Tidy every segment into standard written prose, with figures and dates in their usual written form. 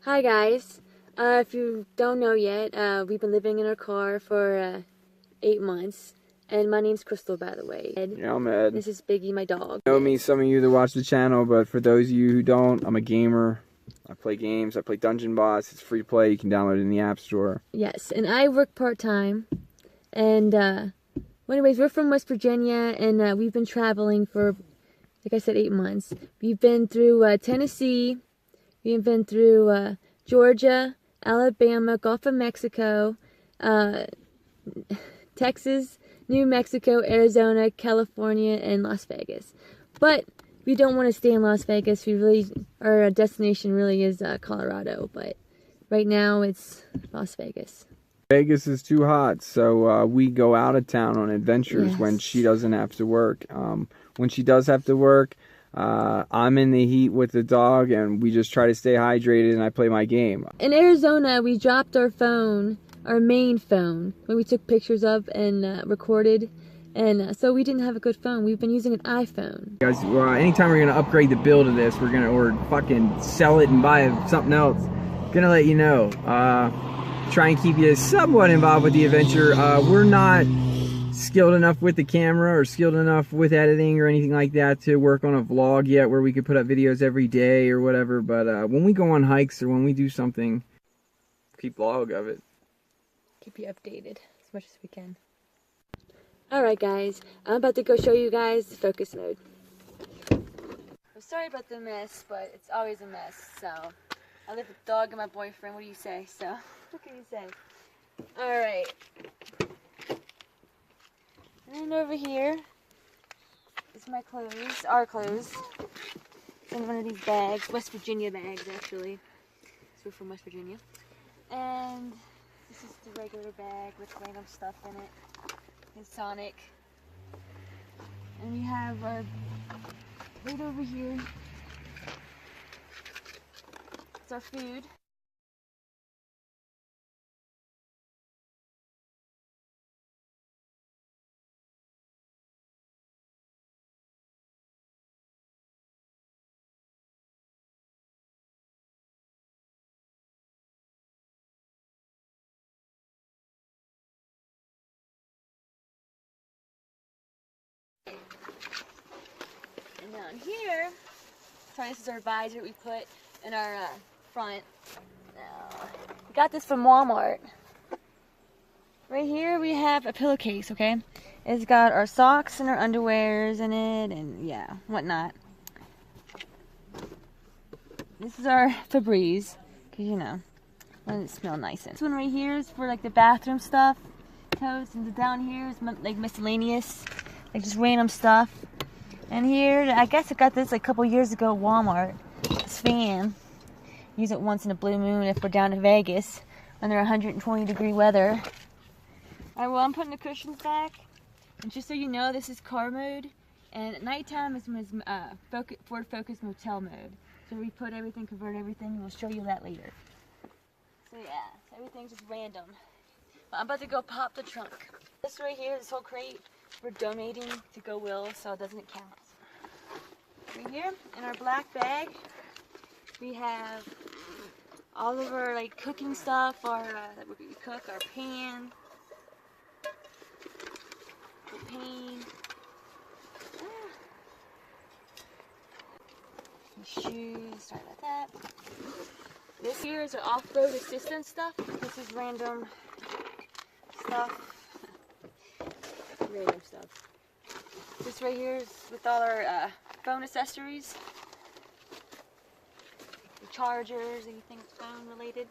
Hi guys. If you don't know yet, we've been living in our car for 8 months. And my name's Crystal, by the way. Yeah, I'm Ed. This is Biggie, my dog. You know me, some of you that watch the channel, but for those of you who don't, I'm a gamer. I play games. I play Dungeon Boss. It's free to play. You can download it in the App Store. Yes, and I work part-time. And, well, anyways, we're from West Virginia, and we've been traveling for, like I said, 8 months. We've been through Tennessee. We've been through Georgia, Alabama, Gulf of Mexico, Texas, New Mexico, Arizona, California, and Las Vegas. But we don't want to stay in Las Vegas. Our destination really is Colorado, but right now it's Las Vegas. Vegas is too hot, so we go out of town on adventures Yes. when she doesn't have to work. When she does have to work, I'm in the heat with the dog, and we just try to stay hydrated, and I play my game. In Arizona, we dropped our phone, our main phone, when we took pictures of and recorded, and so we didn't have a good phone. We've been using an iPhone. Guys, anytime we're gonna upgrade the build of this, or fucking sell it and buy something else, gonna let you know. Try and keep you somewhat involved with the adventure. We're not skilled enough with the camera or skilled enough with editing or anything like that to work on a vlog yet where we could put up videos every day or whatever, but when we go on hikes or when we do something, keep log of it. Keep you updated as much as we can. Alright guys, I'm about to go show you guys the focus mode. I'm sorry about the mess, but it's always a mess, so I live with the dog and my boyfriend. What do you say? So, what can you say? Alright. And then over here is my clothes, our clothes. It's in one of these bags, West Virginia bags actually. So we're from West Virginia. And this is the regular bag with random stuff in it. It's Sonic. And we have our, right over here, it's our food. And down here, sorry, this is our visor we put in our front. We got this from Walmart. Right here we have a pillowcase, okay? It's got our socks and our underwears in it and yeah, whatnot. This is our Febreze, because you know, let it smell nice. This one right here is for like the bathroom stuff. Totes, and down here is like miscellaneous, like just random stuff. And here, I guess I got this like a couple years ago at Walmart. This fan. Use it once in a blue moon if we're down in Vegas under 120-degree weather. Alright, well, I'm putting the cushions back. And just so you know, this is car mode. And at nighttime is Ford Focus motel mode. So we put everything, convert everything, and we'll show you that later. So yeah, everything's just random. But I'm about to go pop the trunk. This right here, this whole crate, we're donating to GoWill, so it doesn't count. Right here, in our black bag, we have all of our like cooking stuff, that we cook, our pan, shoes, sorry about that. This here is our off-road assistance stuff. This is random stuff. Random stuff. This right here is with all our phone accessories. The chargers, anything phone related.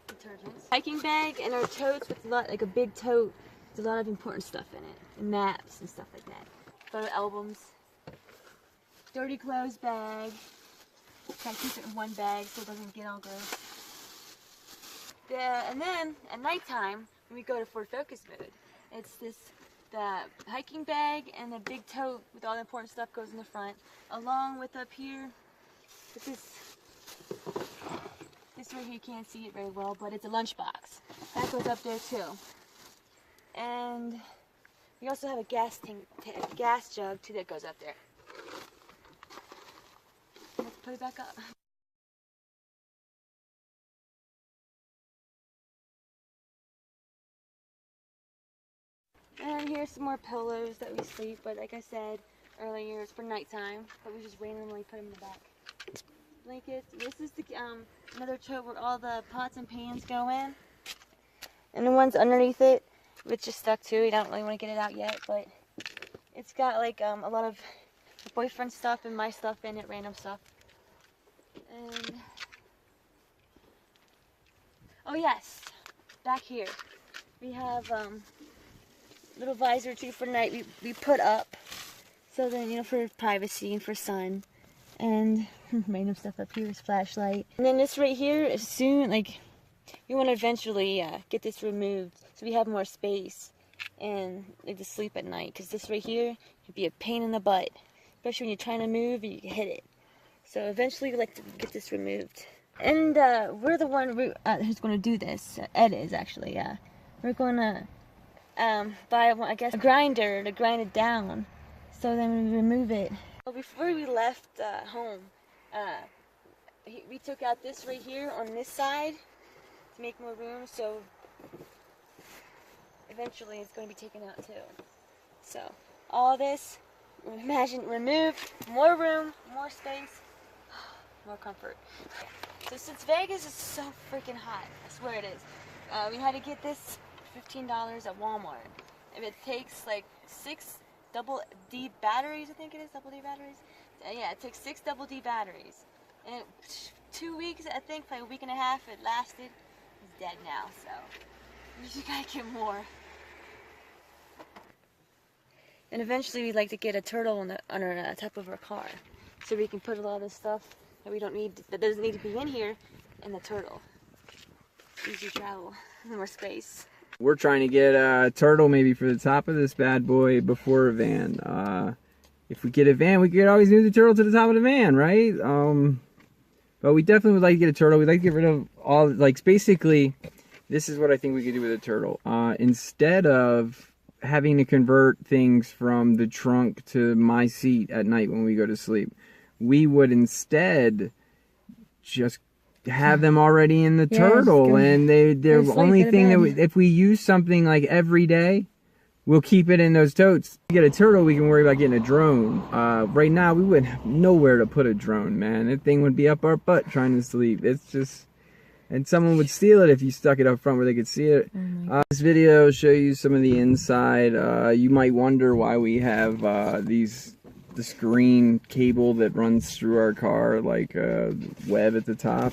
Detergents. Hiking bag and our totes with a lot, like a big tote with a lot of important stuff in it. And maps and stuff like that. Photo albums. Dirty clothes bag. Try to keep it in one bag so it doesn't get all gross. And then at nighttime, when we go to Ford Focus mode, it's the hiking bag and the big tote with all the important stuff goes in the front, along with up here, with this right here, you can't see it very well, but it's a lunchbox. That goes up there too. And we also have a gas jug too that goes up there. put it back up. And here's some more pillows that we sleep, but like I said earlier, it's for nighttime, but we just randomly put them in the back. Blankets. This is the another tote where all the pots and pans go in, and the one's underneath it, it's just stuck too. You don't really want to get it out yet, but it's got like a lot of boyfriend stuff and my stuff in it, random stuff. And oh yes, back here we have little visor too for night. We put up so then, you know, for privacy and for sun. And random stuff up here is flashlight. And then this right here is soon, like, you want to eventually get this removed so we have more space and like to sleep at night. Because this right here could be a pain in the butt, especially when you're trying to move and you hit it. So eventually we like to get this removed. And we're the one who's going to do this. Ed is actually. We're going to buy, I guess, a grinder to grind it down. So then we remove it. Well, before we left home, we took out this right here on this side to make more room, so eventually it's going to be taken out too. So all this, imagine, removed, more room, more space, more comfort. So since Vegas is so freaking hot, I swear it is, we had to get this for $15 at Walmart. And it takes like 6 double D batteries, I think it is, double D batteries. Yeah, it takes 6 double D batteries. And 2 weeks, I think, like a week and a half it lasted. It's dead now, so we just gotta get more. And eventually we'd like to get a turtle on our top of our car, so we can put a lot of this stuff that we don't need, that doesn't need to be in here, in the turtle. Easy travel, more space. We're trying to get a turtle maybe for the top of this bad boy before a van. If we get a van, we could always move the turtle to the top of the van, right? But we definitely would like to get a turtle. We'd like to get rid of all, like, basically, this is what I think we could do with a turtle. Instead of having to convert things from the trunk to my seat at night when we go to sleep, we would instead just have them already in the turtle, and they're the only thing that if we use something like every day, we'll keep it in those totes. If we get a turtle, we can worry about getting a drone. Right now we wouldn't have nowhere to put a drone, man. That thing would be up our butt trying to sleep. It's just, and someone would steal it if you stuck it up front where they could see it. This video will show you some of the inside. You might wonder why we have this green cable that runs through our car, like a web at the top.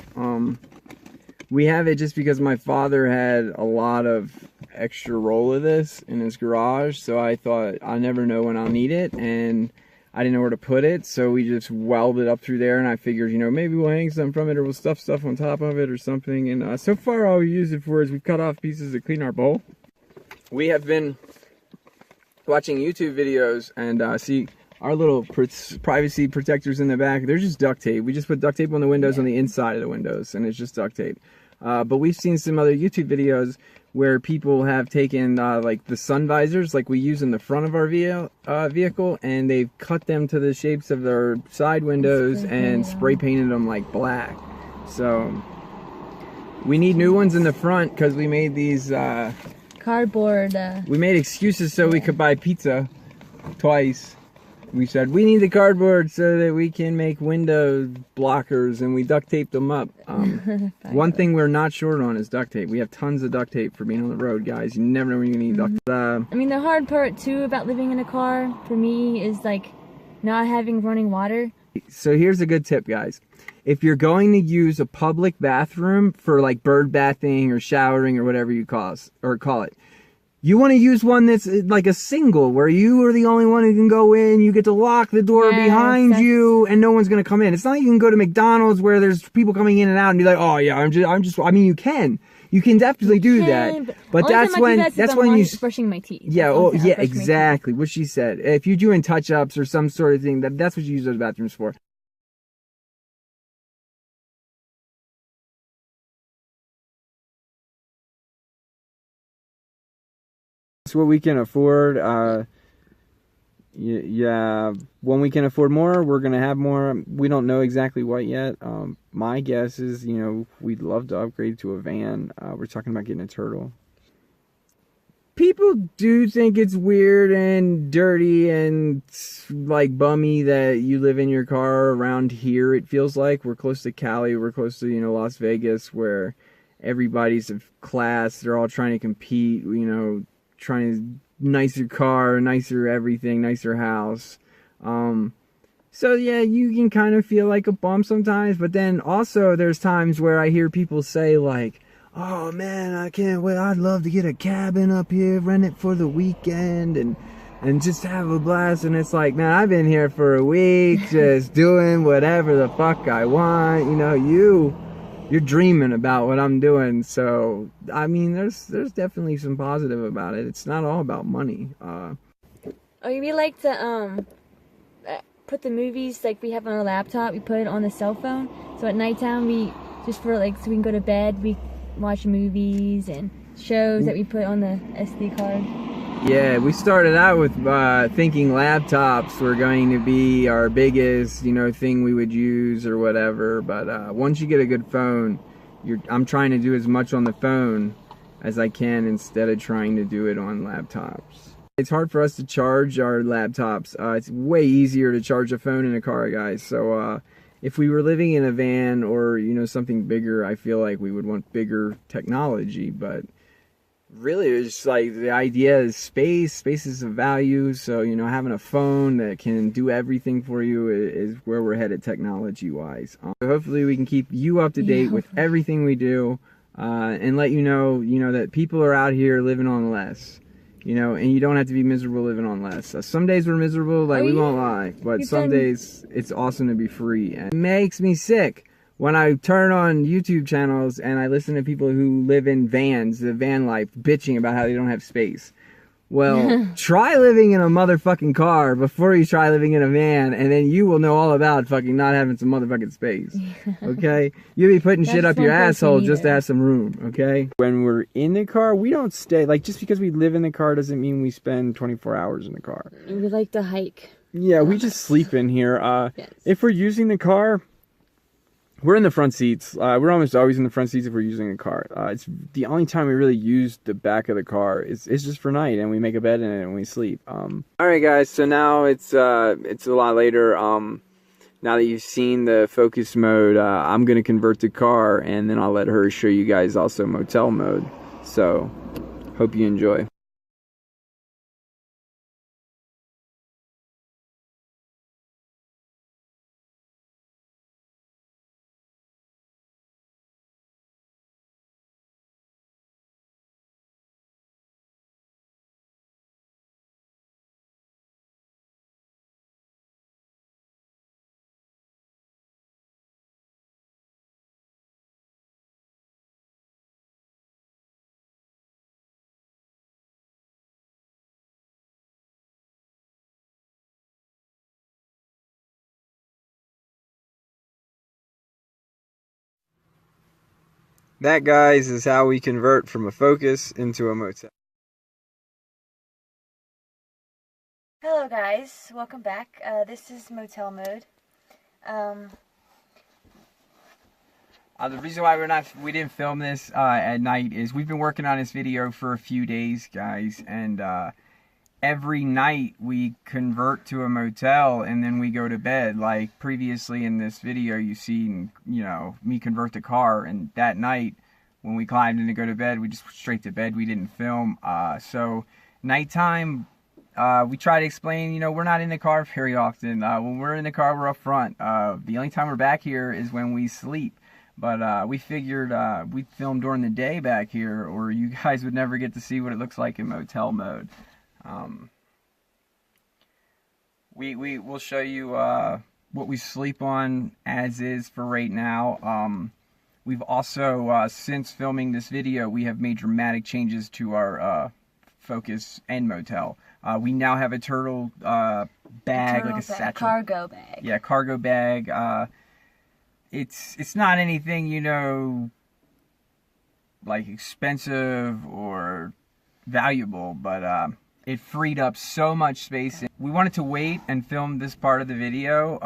We have it just because my father had a lot of extra roll of this in his garage, so I thought I'll never know when I'll need it, and I didn't know where to put it, so we just welded up through there, and I figured, you know, maybe we'll hang something from it, or we'll stuff stuff on top of it or something. And so far all we use it for is we cut off pieces to clean our bowl. We have been watching YouTube videos and see our little privacy protectors in the back. They're just duct tape. We just put duct tape on the windows, on the inside of the windows, and it's just duct tape. But we've seen some other YouTube videos where people have taken like the sun visors, like we use in the front of our vehicle, and they've cut them to the shapes of their side windows and spray painted them like black. So we need new ones in the front because we made these cardboard. We made excuses so we could buy pizza twice. We said we need the cardboard so that we can make window blockers, and we duct taped them up. One thing we're not short on is duct tape. We have tons of duct tape for being on the road, guys. You never know when you're gonna need duct. I mean, the hard part too about living in a car for me is like not having running water. So here's a good tip, guys. If you're going to use a public bathroom for like bird bathing or showering or whatever you call it, you want to use one that's like a single, where you are the only one who can go in. You get to lock the door behind you, and no one's going to come in. It's not like you can go to McDonald's where there's people coming in and out and be like, oh yeah, I mean, you can definitely do that. But that's when you brushing my teeth. Yeah, oh yeah, exactly what she said. If you're doing touch-ups or some sort of thing, that's what you use those bathrooms for. It's what we can afford. Yeah, when we can afford more, we're gonna have more. We don't know exactly what yet. My guess is, you know, we'd love to upgrade to a van. We're talking about getting a Turtle. People do think it's weird and dirty and like bummy that you live in your car around here. It feels like we're close to Cali, we're close to, you know, Las Vegas, where everybody's of class. They're all trying to compete, you know, trying to nicer car, nicer everything, nicer house. So yeah, you can kind of feel like a bum sometimes, but then also there's times where I hear people say like, oh man, I can't wait, I'd love to get a cabin up here, rent it for the weekend and just have a blast. And it's like, man, I've been here for a week just doing whatever the fuck I want. You know, you're dreaming about what I'm doing. So I mean, there's definitely some positive about it. It's not all about money. Oh, we like to put the movies like we have on our laptop, we put it on the cell phone, so at nighttime we just for like so we can go to bed, we watch movies and shows that we put on the SD card. Yeah, we started out with thinking laptops were going to be our biggest, you know, thing we would use or whatever. But once you get a good phone, I'm trying to do as much on the phone as I can instead of trying to do it on laptops. It's hard for us to charge our laptops. It's way easier to charge a phone in a car, guys. So if we were living in a van or, you know, something bigger, I feel like we would want bigger technology. But really, it's like the idea is space. Space is of value. So, you know, having a phone that can do everything for you is where we're headed technology-wise. Hopefully we can keep you up to date with everything we do and let you know, that people are out here living on less. You know, and you don't have to be miserable living on less. Some days we're miserable, like we won't lie, but some days it's awesome to be free. And it makes me sick when I turn on YouTube channels and I listen to people who live in vans, the van life, bitching about how they don't have space. Well, try living in a motherfucking car before you try living in a van, and then you will know all about fucking not having some motherfucking space. Okay? You'll be putting shit up your asshole just to have some room, okay? When we're in the car, we don't stay. Like, just because we live in the car doesn't mean we spend 24 hours in the car. We like to hike. Yeah, we just sleep in here. Yes. If we're using the car, we're in the front seats. We're almost always in the front seats if we're using a car. It's the only time we really use the back of the car. It's just for night, and we make a bed in it and we sleep. All right, guys. So now it's a lot later. Now that you've seen the focus mode, I'm gonna convert the car, and then I'll let her show you guys also motel mode. So, hope you enjoy. That, guys, is how we convert from a Focus into a motel. Hello guys, welcome back. This is motel mode. The reason why we didn't film this at night is we've been working on this video for a few days, guys, and every night we convert to a motel and then we go to bed. Like previously in this video, you've seen, me convert the car, and that night when we climbed in to go to bed, we just went straight to bed. We didn't film. So nighttime, we try to explain, we're not in the car very often. When we're in the car, we're up front. The only time we're back here is when we sleep. But we figured we'd film during the day back here, or you guys would never get to see what it looks like in motel mode. We'll show you what we sleep on as is for right now. We've also, since filming this video, we have made dramatic changes to our Focus and motel. We now have a Turtle bag, like a satchel. Cargo bag. Yeah, cargo bag. It's not anything, like expensive or valuable, but it freed up so much space. We wanted to wait and film this part of the video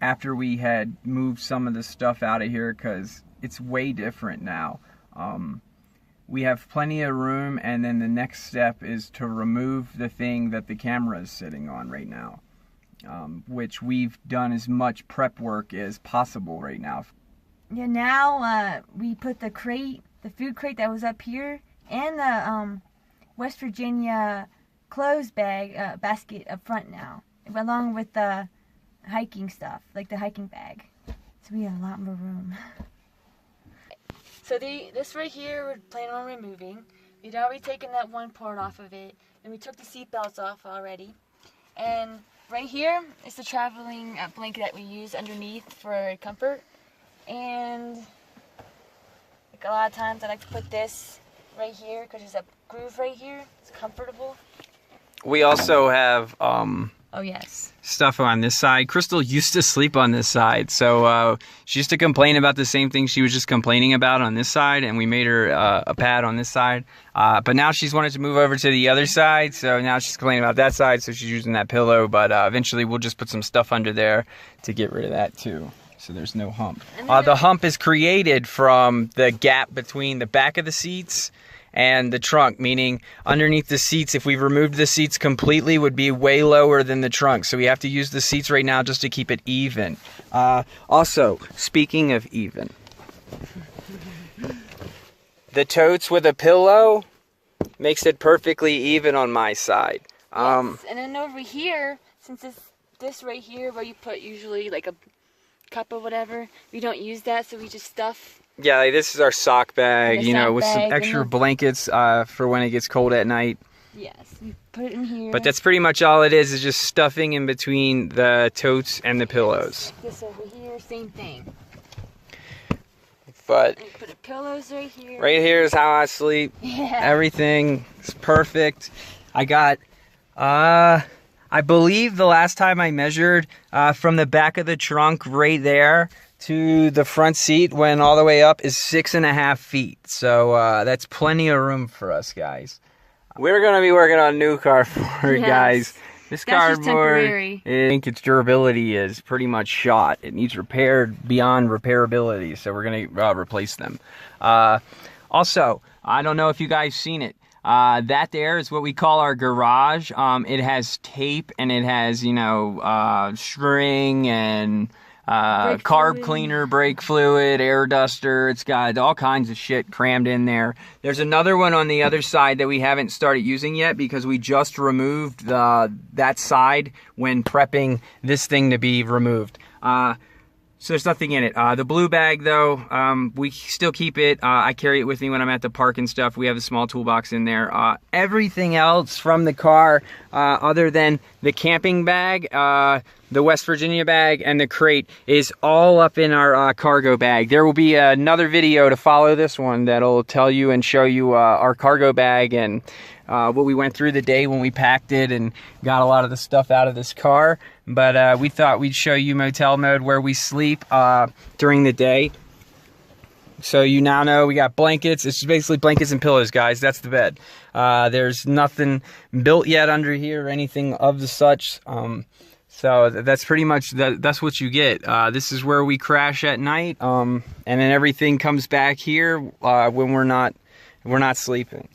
after we had moved some of the stuff out of here, because it's way different now. We have plenty of room, and then the next step is to remove the thing that the camera is sitting on right now, which we've done as much prep work as possible right now. Yeah, now we put the crate, the food crate that was up here, and the West Virginia clothes bag basket up front now, along with the hiking stuff, like the hiking bag. So we have a lot more room. So this right here we're planning on removing. We'd already taken that one part off of it, and we took the seat belts off already. And right here is the traveling blanket that we use underneath for comfort. And like a lot of times I like to put this right here because there's a groove right here. It's comfortable. We also have Oh yes. stuff on this side. Crystal used to sleep on this side, so she used to complain about the same thing she was just complaining about on this side, and we made her a pad on this side. But now she's wanted to move over to the other side, so now she's complaining about that side, so she's using that pillow. But eventually we'll just put some stuff under there to get rid of that too, so there's no hump. The hump is created from the gap between the back of the seats and the trunk, meaning underneath the seats, if we removed the seats completely, would be way lower than the trunk. So we have to use the seats right now just to keep it even. Also, speaking of even, the totes with a pillow makes it perfectly even on my side. Yes. And then over here, since this right here where you put usually like a cup or whatever, we don't use that, so we just stuff. Yeah, like this is our sock bag, you know, with some bag, extra blankets for when it gets cold at night. Yes, we put it in here. But that's pretty much all it is just stuffing in between the totes and the pillows. This over here, same thing. But And you put the pillows right here. right here is how I sleep. Yeah. Everything is perfect. I got, I believe the last time I measured from the back of the trunk right there to the front seat went all the way up is 6.5 feet. So that's plenty of room for us guys. We're gonna be working on a new cardboard, guys. This That's just cardboard, temporary. I think its durability is pretty much shot. It needs repaired beyond repairability, so we're gonna replace them. Also, I don't know if you guys seen it. That there is what we call our garage. It has tape and it has, you know, string and carb cleaner, brake fluid, air duster. It's got all kinds of shit crammed in there. There's another one on the other side that we haven't started using yet because we just removed that side when prepping this thing to be removed. So there's nothing in it. The blue bag, though, we still keep it. I carry it with me when I'm at the park and stuff. We have a small toolbox in there. Everything else from the car, other than the camping bag, the West Virginia bag, and the crate, is all up in our cargo bag. There will be another video to follow this one that'll tell you and show you our cargo bag and what we went through the day when we packed it and got a lot of the stuff out of this car. But we thought we'd show you motel mode where we sleep during the day. So you now know we got blankets. It's just basically blankets and pillows, guys. That's the bed. There's nothing built yet under here or anything of the such. So that's pretty much, that's what you get. This is where we crash at night. And then everything comes back here when we're not sleeping.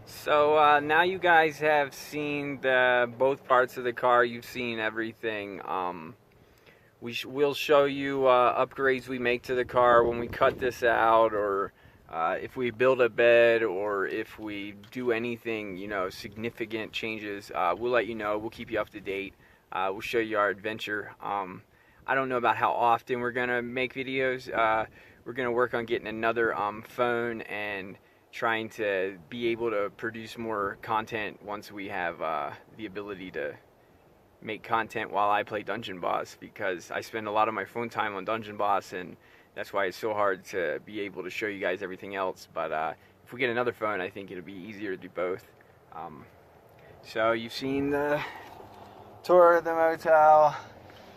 So now you guys have seen both parts of the car. You've seen everything. We'll show you upgrades we make to the car when we cut this out, or if we build a bed, or if we do anything, you know, significant changes. We'll let you know. We'll keep you up to date. We'll show you our adventure. I don't know about how often we're gonna make videos. We're gonna work on getting another phone and trying to be able to produce more content once we have the ability to make content while I play Dungeon Boss, because I spend a lot of my phone time on Dungeon Boss, and that's why it's so hard to be able to show you guys everything else. But if we get another phone, I think it'll be easier to do both. So you've seen the tour of the motel.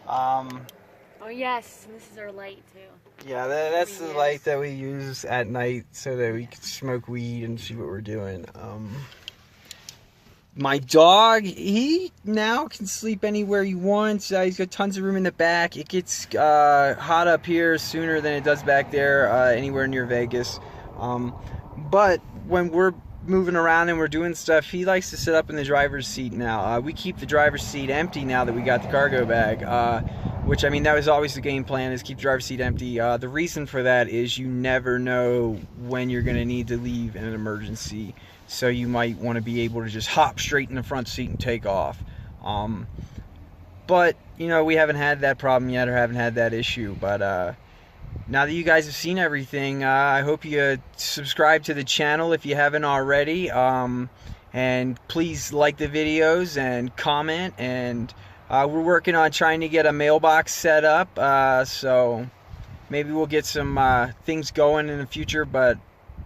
Oh yes, and this is our light too. Yeah, that's the light that we use at night so that we can smoke weed and see what we're doing. My dog, he now can sleep anywhere he wants. He's got tons of room in the back. It gets hot up here sooner than it does back there, anywhere near Vegas. But when we're moving around and we're doing stuff, he likes to sit up in the driver's seat now. We keep the driver's seat empty now that we got the cargo bag, which, I mean, that was always the game plan, is keep the driver's seat empty. The reason for that is you never know when you're going to need to leave in an emergency. So you might want to be able to just hop straight in the front seat and take off. But, you know, we haven't had that problem yet, or haven't had that issue. But now that you guys have seen everything, I hope you subscribe to the channel if you haven't already. And please like the videos and comment. And we're working on trying to get a mailbox set up. So maybe we'll get some things going in the future. But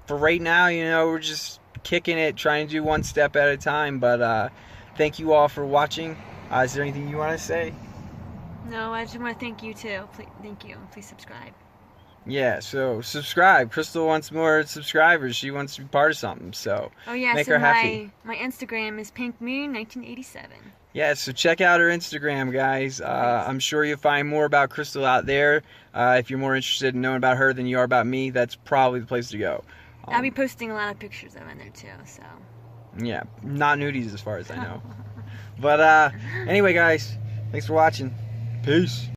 for right now, you know, we're just kicking it, trying to do one step at a time. But thank you all for watching. Is there anything you want to say? No, I just want to thank you too. Please, thank you. Please subscribe. Yeah, so subscribe. Crystal wants more subscribers. She wants to be part of something, so oh yeah, make so her happy. My Instagram is pinkmoon1987. Yeah, so check out her Instagram, guys. I'm sure you'll find more about Crystal out there. If you're more interested in knowing about her than you are about me, that's probably the place to go. I'll be posting a lot of pictures of in there too, so. Yeah, not nudies as far as I know. But anyway, guys, thanks for watching. Peace.